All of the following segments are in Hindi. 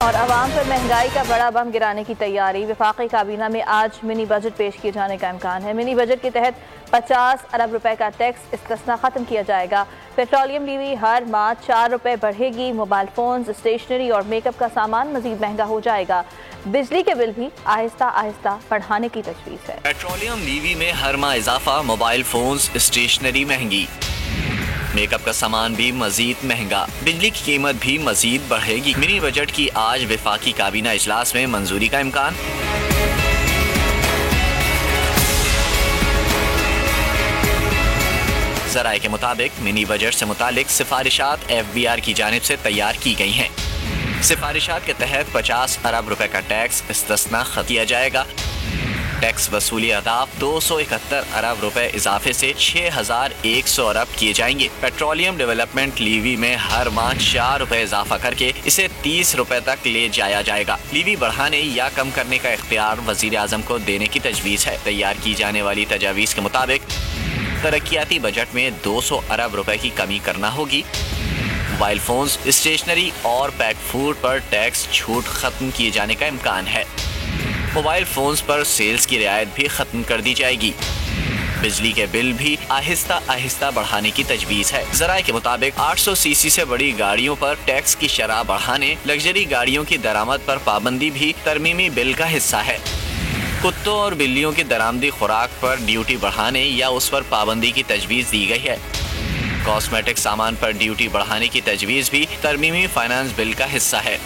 और अवाम पर महंगाई का बड़ा बम गिराने की तैयारी। वफाकी काबीना में आज मिनी बजट पेश किए जाने का इम्कान है। मिनी बजट के तहत 50 अरब रुपए का टैक्स इस्तिस्ना खत्म किया जाएगा। पेट्रोलियम लीवी हर माह 4 रुपए बढ़ेगी। मोबाइल फोन, स्टेशनरी और मेकअप का सामान मजीद महंगा हो जाएगा। बिजली के बिल भी आहिस्ता आहिस्ता बढ़ाने की तजवीज़ है। पेट्रोलियम लीवी में हर माह इजाफा, मोबाइल फोन, स्टेशनरी महंगी, मेकअप का सामान भी मजीद महंगा, बिजली की कीमत भी मजीद बढ़ेगी। मिनी बजट की आज वफाकी काबीना इजलास में मंजूरी का इम्कान। ज़राए के मुताबिक मिनी बजट से मुतालिक सिफारिशात FBR की जानिब से तैयार की गई हैं। सिफारिशात के तहत 50 अरब रुपए का टैक्स इस्तिस्ना खत्म किया जाएगा। टैक्स वसूली अहदाफ 271 अरब रुपए इजाफे से 6100 अरब किए जाएंगे। पेट्रोलियम डेवलपमेंट लीवी में हर माह 4 रुपए इजाफा करके इसे 30 रुपए तक ले जाया जाएगा। लीवी बढ़ाने या कम करने का इख्तियार वजीर आजम को देने की तजवीज़ है। तैयार की जाने वाली तजावीज़ के मुताबिक तरक्याती बजट में 200 अरब रुपए की कमी करना होगी। मोबाइल फोन, स्टेशनरी और पैक फूड पर टैक्स छूट खत्म किए जाने का इम्कान है। मोबाइल फोन्स पर सेल्स की रियायत भी खत्म कर दी जाएगी। बिजली के बिल भी आहिस्ता आहिस्ता बढ़ाने की तजवीज़ है। ज़राए के मुताबिक 800 सीसी से बड़ी गाड़ियों पर टैक्स की शरह बढ़ाने, लग्जरी गाड़ियों की दरामद पर पाबंदी भी तरमीमी बिल का हिस्सा है। कुत्तों और बिल्लियों की दरामदी खुराक पर ड्यूटी बढ़ाने या उस पर पाबंदी की तजवीज़ दी गई है। कॉस्मेटिक सामान पर ड्यूटी बढ़ाने की तजवीज़ भी तरमीमी फाइनेंस बिल का हिस्सा है।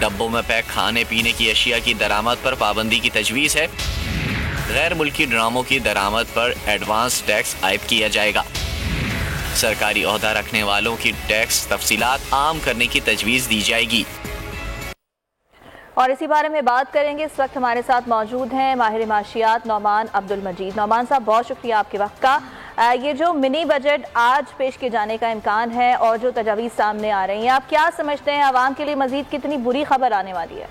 डब्बों में पैक खाने पीने की अशिया की दरामद पर पाबंदी की तजवीज़ है। गैर मुल्की ड्रामों की दरामद पर एडवांस टैक्स आयद किया जाएगा। सरकारी ओहदा रखने वालों की टैक्स तफसीलात आम करने की तजवीज़ दी जाएगी। और इसी बारे में बात करेंगे। इस वक्त हमारे साथ मौजूद हैं माहिर माशियात नौमान अब्दुल मजीद। नौमान साहब, बहुत शुक्रिया आपके वक्त का। ये जो मिनी बजट आज पेश किए जाने का इम्कान है और जो तजावीज़ सामने आ रही हैं, आप क्या समझते हैं आवाम के लिए मजीद कितनी बुरी खबर आने वाली है?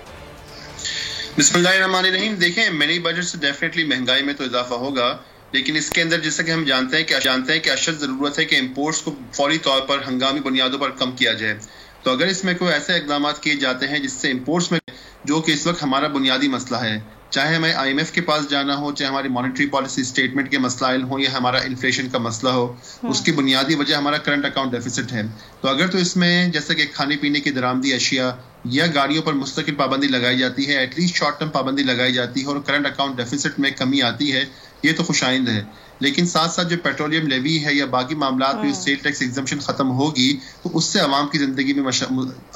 बिस्मिल्लाहिर्रहमानिर्रहीम। देखें, मिनी बजट से डेफिनेटली महंगाई में तो इजाफा होगा, लेकिन इसके अंदर जैसा कि हम जानते हैं कि अशद ज़रूरत है कि इम्पोर्ट्स को फौरी तौर पर हंगामी बुनियादों पर कम किया जाए। तो अगर इसमें कोई ऐसे इकदाम किए जाते हैं जिससे इम्पोर्ट्स में, जो कि इस वक्त हमारा बुनियादी मसला है, चाहे हमें IMF के पास जाना हो, चाहे हमारी मॉनेटरी पॉलिसी स्टेटमेंट के मसलाइल हो या हमारा इन्फ्लेशन का मसला हो, उसकी बुनियादी वजह हमारा करंट अकाउंट डेफिसिट है। तो अगर तो इसमें जैसे कि खाने पीने की दरामदी अशिया या गाड़ियों पर मुस्तकिल पाबंदी लगाई जाती है, एटलीस्ट शॉर्ट टर्म पाबंदी लगाई जाती है और करंट अकाउंट डेफिसिट में कमी आती है, ये तो खुशाइंद है। लेकिन साथ साथ जो पेट्रोलियम लेवी है या बाकी मामलात में सेल टैक्स एग्जम्पशन खत्म होगी तो उससे अवाम की जिंदगी में,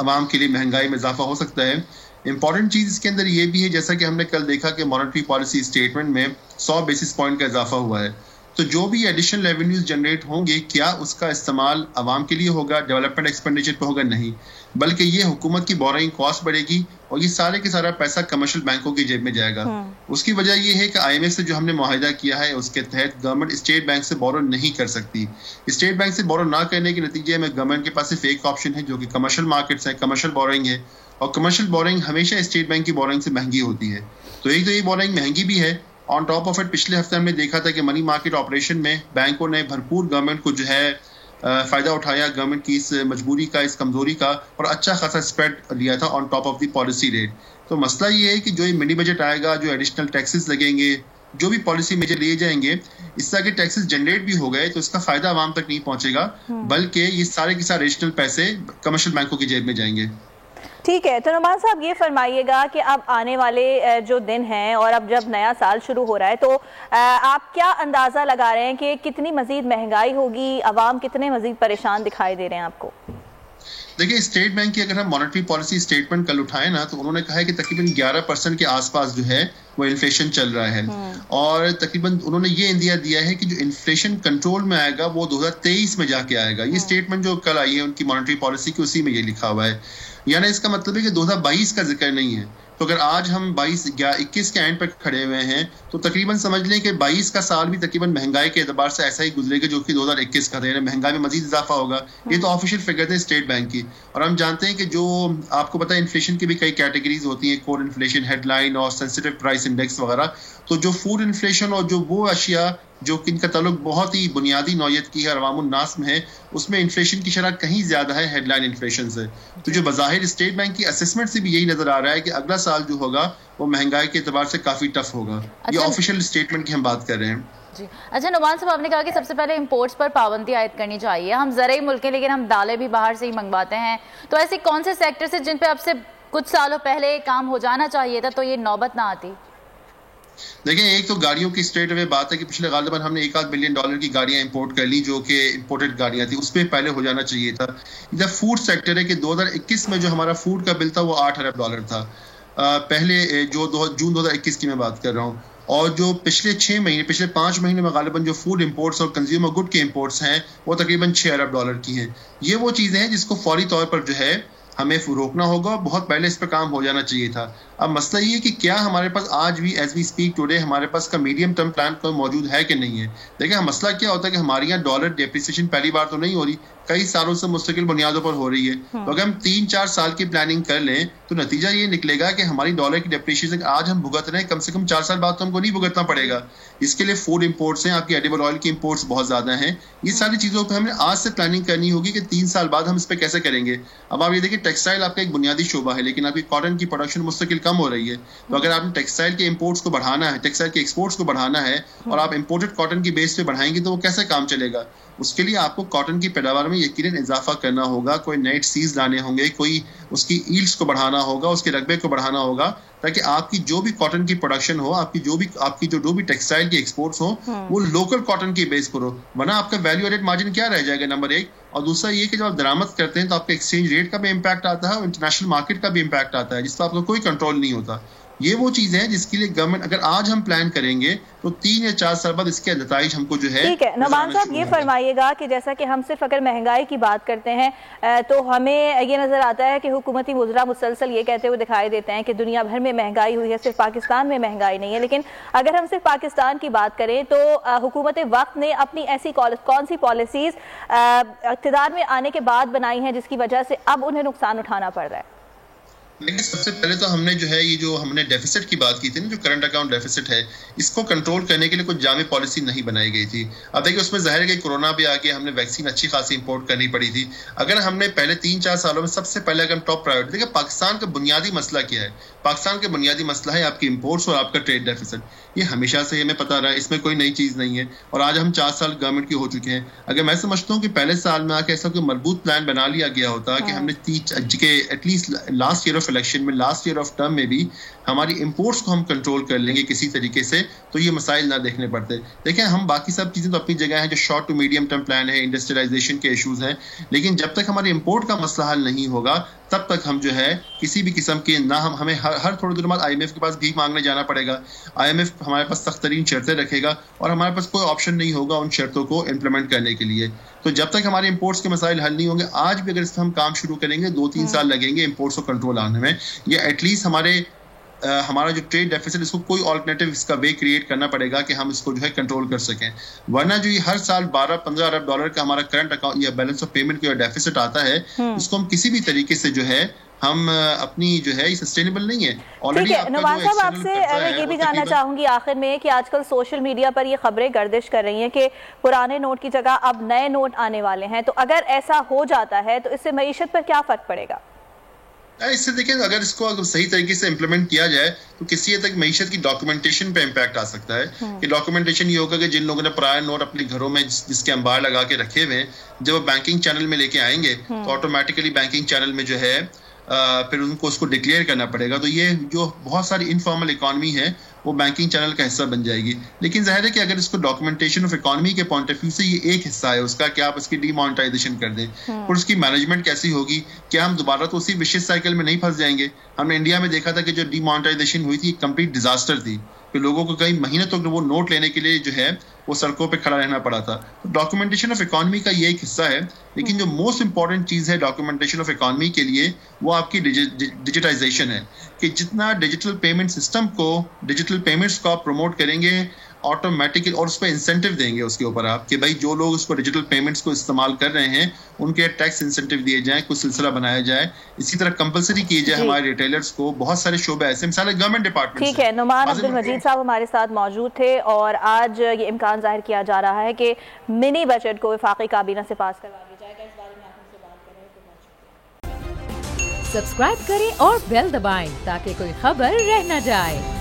अवाम के लिए महंगाई में इजाफा हो सकता है। इंपॉर्टेंट चीज इसके अंदर ये भी है, जैसा कि हमने कल देखा कि मॉनेटरी पॉलिसी स्टेटमेंट में 100 बेसिस पॉइंट का इजाफा हुआ है। तो जो भी एडिशनल रेवेन्यूज जनरेट होंगे, क्या उसका इस्तेमाल अवाम के लिए होगा, डेवलपमेंट एक्सपेंडिचर पे होगा? नहीं, बल्कि ये हुकूमत की बोरिंग कॉस्ट बढ़ेगी और ये सारे के सारा पैसा कमर्शियल बैंकों की जेब में जाएगा। उसकी वजह ये है कि IMF से जो हमने मुआहिदा किया है उसके तहत गवर्नमेंट स्टेट बैंक से बोरो नहीं कर सकती। स्टेट बैंक से बोरो ना करने के नतीजे में गवर्नमेंट के पास सिर्फ एक ऑप्शन है, जो कि कमर्शियल मार्केट्स है, कमर्शियल बोरिंग है। और कमर्शियल बोरिंग हमेशा स्टेट बैंक की बोरिंग से महंगी होती है। तो एक तो ये बोरिंग महंगी भी है। ऑन टॉप ऑफ इट, पिछले हफ्ते हमने देखा था कि मनी मार्केट ऑपरेशन में बैंकों ने भरपूर गवर्नमेंट को जो है फायदा उठाया, गवर्नमेंट की इस मजबूरी का, इस कमजोरी का, और अच्छा खासा स्प्रेड लिया था on top of the policy rate. तो मसला ये है कि जो ये मिनी बजट आएगा, जो एडिशनल टैक्सेस लगेंगे, जो भी पॉलिसी मेजर लिए जाएंगे, इससे अगर टैक्सेस जनरेट भी हो गए तो इसका फायदा आवाम तक नहीं पहुंचेगा, बल्कि ये सारे के सारे एडिशनल पैसे कमर्शियल बैंकों की जेब में जाएंगे। ठीक है, तो नौमान साहब ये फरमाइएगा कि अब आने वाले जो दिन हैं और अब जब नया साल शुरू हो रहा है, तो आप क्या अंदाज़ा लगा रहे हैं कि कितनी मजीद महंगाई होगी, अवाम कितने मजीद परेशान दिखाई दे रहे हैं आपको? देखिए, स्टेट बैंक की अगर हम मॉनेटरी पॉलिसी स्टेटमेंट कल उठाए ना, तो उन्होंने कहा है कि तकरीबन 11% के आसपास जो है वो इन्फ्लेशन चल रहा है। और तकरीबन उन्होंने ये इंदिया दिया है कि जो इन्फ्लेशन कंट्रोल में आएगा वो 2023 में जाके आएगा। ये स्टेटमेंट जो कल आई है उनकी मॉनेटरी पॉलिसी की, उसी में ये लिखा हुआ है। यानी इसका मतलब है कि 2022 का जिक्र नहीं है। तो अगर आज हम 21 के एंड पर खड़े हुए हैं तो तकरीबन समझ लें कि 22 का साल भी तकरीबन महंगाई के एतबार से ऐसा ही गुजरेगा जो कि 2021 का था। महंगाई में मजीद इजाफा होगा। ये तो ऑफिशियल फिगर थे स्टेट बैंक की। और हम जानते हैं कि जो आपको पता है इन्फ्लेशन की भी कई कैटेगरीज होती हैं, कोर इन्फ्लेशन, हेडलाइन और सेंसिटिव प्राइस इंडेक्स वगैरह। तो जो फूड इन्फ्लेशन और जो वो अशिया जो कि इनका ताल्लुक बहुत ही बुनियादी नौयत की है, अवामुन नास में है, उसमें इन्फ्लेशन की शरह कहीं ज्यादा है हेडलाइन इन्फ्लेशन से। तो जो बज़ाहिर स्टेट बैंक की असेसमेंट से भी यही नजर आ रहा है कि अगला साल जो होगा वो महंगाई के एतबार से काफी टफ होगा। ये ऑफिशियल स्टेटमेंट की हम बात कर रहे हैं जी। अच्छा नुमान साहब, आपने कहा कि सबसे पहले इंपोर्ट्स पर पाबंदी आयद करनी चाहिए। हम ज़रूरी मुल्क हैं लेकिन हम दालें भी बाहर से ही मंगवाते हैं, तो ऐसे कौन से सेक्टर्स हैं जिन पे अब से कुछ सालों पहले काम हो जाना चाहिए था तो ये नौबत ना आती? देखिए, एक तो गाड़ियों की स्ट्रेट अवे बात है कि पिछले गालिबन हमने $1 बिलियन की गाड़ियां इंपोर्ट कर ली जो कि इंपोर्टेड गाड़ियां थी, उस पर पहले हो जाना चाहिए था। इधर फूड सेक्टर है कि 2021 में जो हमारा फूड का बिल था वो $8 अरब था, पहले जो जून 2021 की मैं बात कर रहा हूँ। और जो पिछले 5 महीने में गालिबन जो फूड इंपोर्ट्स और कंज्यूमर गुड के इंपोर्ट्स हैं वो तकरीबन $6 अरब की हैं। ये वो चीज़ें हैं जिसको फौरी तौर पर जो है हमें रोकना होगा, बहुत पहले इस पर काम हो जाना चाहिए था। अब मसला ये है कि क्या हमारे पास आज भी एज वी स्पीक टुडे हमारे पास का मीडियम टर्म प्लान कोई मौजूद है कि नहीं है। देखिए, मसला क्या होता है कि हमारे यहाँ डॉलर डेप्रिसिएशन पहली बार तो नहीं हो रही, कई सालों से मुस्तकिल बुनियादों पर हो रही है। तो अगर हम 3-4 साल की प्लानिंग कर लें तो नतीजा ये निकलेगा कि हमारी डॉलर की डेप्रिसिएशन आज हम भुगत रहे हैं, कम से कम 4 साल बाद तो हमको नहीं भुगतना पड़ेगा। इसके लिए फूड इंपोर्ट्स हैं, आपकी एडिबल ऑयल की इंपोर्ट्स बहुत ज्यादा हैं। ये सारी चीजों पर हमें आज से प्लानिंग करनी होगी कि 3 साल बाद हम इस पर कैसे करेंगे। अब आप ये देखिए, टेक्सटाइल आपका एक बुनियादी शोबा है लेकिन आपकी कॉटन की प्रोडक्शन मुस्तकिल कम हो रही है। तो अगर आपने टेक्सटाइल के इंपोर्ट्स को बढ़ाना है, टेक्सटाइल के एक्सपोर्ट्स को बढ़ाना है और आप इंपोर्टेड कॉटन की बेस पे बढ़ाएंगे तो वो कैसे काम चलेगा? उसके लिए आपको कॉटन की पैदावार में यकीनन इजाफा करना होगा, कोई नेट सीज लाने होंगे, कोई उसकी ईल्ड्स को बढ़ाना होगा, उसके रकबे को बढ़ाना होगा, ताकि आपकी जो भी कॉटन की प्रोडक्शन हो, आपकी जो भी टेक्सटाइल की एक्सपोर्ट्स हो वो लोकल कॉटन की बेस पर हो, वरना आपका वैल्यू एडेड मार्जिन क्या रह जाएगा, नंबर 1। और दूसरा ये कि जब आप दरामद करते हैं तो आपका एक्सचेंज रेट का भी इम्पैक्ट आता है और इंटरनेशनल मार्केट का भी इम्पैक्ट आता है, जिसका आपका कोई कंट्रोल नहीं होता। ये वो चीजें हैं जिसके लिए गवर्नमेंट अगर आज हम प्लान करेंगे तो 3 या 4 साल बाद इसके नताइज हमको जो है। ठीक है नुमान साहब, ये फरमाइएगा कि जैसा कि हम सिर्फ अगर महंगाई की बात करते हैं तो हमें ये नजर आता है कि हुकूमती मुजरा मुसलसल ये कहते हुए दिखाई देते हैं कि दुनिया भर में महंगाई हुई है, सिर्फ पाकिस्तान में महंगाई नहीं है। लेकिन अगर हम सिर्फ पाकिस्तान की बात करें तो हुकूमत वक्त ने अपनी ऐसी कौन सी पॉलिसीज इक़्तिदार में आने के बाद बनाई हैं जिसकी वजह से अब उन्हें नुकसान उठाना पड़ रहा है? लेकिन सबसे पहले तो हमने जो है ये जो हमने डेफिसिट की बात की थी ना, जो करंट अकाउंट डेफिसिट है, इसको कंट्रोल करने के लिए कोई जामे पॉलिसी नहीं बनाई गई थी। अब देखिए, उसमें जाहिर है कि कोरोना भी आ गया, हमने वैक्सीन अच्छी खासी इंपोर्ट करनी पड़ी थी। अगर हमने पहले 3-4 सालों में सबसे पहले अगर हम टॉप प्रायोरिटी, देखिए पाकिस्तान का बुनियादी मसला क्या है? पाकिस्तान का बुनियादी मसला है आपकी इंपोर्ट्स और आपका ट्रेड डेफिसिट। ये हमेशा से हमें पता रहा है, इसमें कोई नई चीज नहीं है और आज हम 4 साल गवर्नमेंट की हो चुके हैं। अगर मैं समझता हूँ कि पहले साल में आके ऐसा कोई मजबूत प्लान बना लिया गया होता कि हमने at least last year of election में, लास्ट ईयर ऑफ टर्म में भी हमारी इंपोर्ट्स को हम कंट्रोल कर लेंगे किसी तरीके से, तो ये मसाइल ना देखने पड़ते। देखिए, हम बाकी सब चीजें तो अपनी जगह है, जो short to medium term plan है, इंडस्ट्रियलाइजेशन के इश्यूज हैं, लेकिन जब तक हमारे इंपोर्ट का मसला हल नहीं होगा तब तक हम जो है किसी भी किस्म के ना हमें हर थोड़े दिनों बाद IMF के पास भीख मांगने जाना पड़ेगा। IMF हमारे पास सख्त तरीन शर्तें रखेगा और हमारे पास कोई ऑप्शन नहीं होगा उन शर्तों को इम्प्लीमेंट करने के लिए। तो जब तक हमारे इंपोर्ट्स के मसाइल हल नहीं होंगे, आज भी अगर इस पर हम काम शुरू करेंगे 2-3 साल लगेंगे इंपोर्ट्स को कंट्रोल आने में, या एटलीस्ट हमारा जो ट्रेड डेफिसिट, इसको कोई ऑल्टरनेटिव इसका वे क्रिएट करना पड़ेगा कि हम इसको जो है कंट्रोल कर सकें। वरना जो ये हर साल $12-15 अरब का हमारा करंट अकाउंट या बैलेंस ऑफ पेमेंट का डेफिसिट आता है, इसको हम किसी भी तरीके से जो है हम अपनी जो है सस्टेनेबल नहीं है। ऑलरेडी नुमान साहब, आपसे ये भी जानना चाहूंगी आखिर में कि आजकल सोशल मीडिया पर ये खबरें गर्दिश कर रही हैं कि पुराने नोट की जगह अब नए नोट आने वाले हैं, तो अगर ऐसा हो जाता है तो इससे मईशत पर क्या फर्क पड़ेगा? इससे देखिए, अगर इसको सही तरीके से इम्प्लीमेंट किया जाए तो किसी हद तक मईशत की डॉक्यूमेंटेशन पे इम्पैक्ट आ सकता है। कि डॉक्यूमेंटेशन ये होगा कि जिन लोगों ने पुराने नोट अपने घरों में जिसके अंबार लगा के रखे हुए हैं, जब वो बैंकिंग चैनल में लेके आएंगे तो ऑटोमेटिकली बैंकिंग चैनल में जो है फिर उनको उसको डिक्लेयर करना पड़ेगा। तो ये जो बहुत सारी इनफॉर्मल इकोनॉमी है वो बैंकिंग चैनल का हिस्सा बन जाएगी। लेकिन जाहिर है कि अगर इसको डॉक्यूमेंटेशन ऑफ इकोनॉमी के पॉइंट ऑफ व्यू से ये एक हिस्सा है उसका कि आप इसकी डीमोनेटाइजेशन कर दें, और उसकी मैनेजमेंट कैसी होगी, क्या हम दोबारा तो उसी विशिष्ट साइकिल में नहीं फंस जाएंगे? हमने इंडिया में देखा था कि जो डीमोनेटाइजेशन हुई थी कंप्लीट डिजास्टर थी, कि लोगों को कई महीने तक वो नोट लेने के लिए जो है वो सड़कों पे खड़ा रहना पड़ा था। तो डॉक्यूमेंटेशन ऑफ इकोनॉमी का ये एक हिस्सा है। लेकिन जो मोस्ट इंपॉर्टेंट चीज है डॉक्यूमेंटेशन ऑफ इकोनॉमी के लिए वो आपकी डिजिटाइजेशन है, कि जितना डिजिटल पेमेंट सिस्टम को, डिजिटल पेमेंट्स को आप प्रमोट करेंगे, ऑटोमेटिकली, और उस पर इंसेंटिव देंगे उसके ऊपर आप कि भाई जो लोग उसको डिजिटल पेमेंट्स को इस्तेमाल कर रहे हैं उनके टैक्स इंसेंटिव दिए जाएं, कुछ सिलसिला बनाया जाए। इसी तरह कंपलसरी किए जाए हमारे रिटेलर्स को। बहुत सारे शोबे ऐसे, मिसाल गवर्नमेंट डिपार्टमेंट। ठीक है, नुमान अब्दुल मजीद साहब हमारे साथ मौजूद थे और आज ये इम्कान जाहिर किया जा रहा है कि मिनी बजट को वफाकी काबीना से पास करवा दिया जाएगा। इस बारे में आप हमसे बात करें। सब्सक्राइब करें और बेल दबाएं ताकि कोई खबर रह न जाए।